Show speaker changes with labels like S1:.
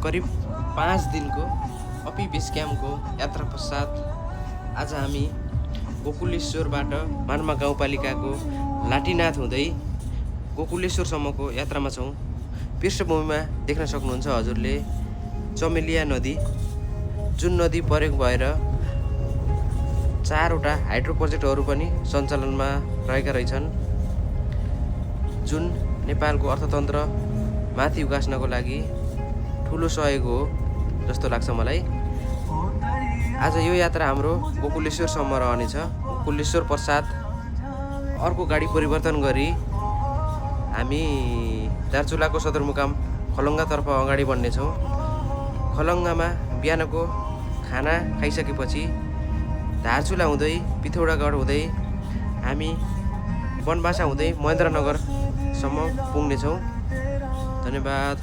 S1: करिब 5 दिनको अपी बेस क्याम्पको यात्रा पश्चात आज हामी गोकुलेश्वरबाट मानमा गाउँपालिकाको लाटीनाथ हुँदै गोकुलेश्वरसम्मको यात्रामा छौँ। पृष्ठभूमिमा देख्न सक्नुहुन्छ हजुरले चमेलिया नदी, जुन नदी प्रयोग भएर 4वटा हाइड्रो प्रोजेक्टहरू पनि सञ्चालनमा रहेका रहेछन्, जुन नेपालको अर्थतन्त्र माथि उकास्नको लागि ठुलो सहयोग हो जस्तो लाग्छ मलाई। आज यो यात्रा हाम्रो गोकुलेश्वरसम्म रहनेछ। गोकुलेश्वर पश्चात अर्को गाडी परिवर्तन गरी हामी दार्चुलाको सदरमुकाम खलङ्गातर्फ अगाडि बढ्नेछौँ। खलङ्गामा बिहानको खाना खाइसकेपछि दार्चुला हुँदै पिथौरागढ हुँदै हामी बनबासा हुँदै महेन्द्रनगरसम्म पुग्नेछौँ। धन्यवाद।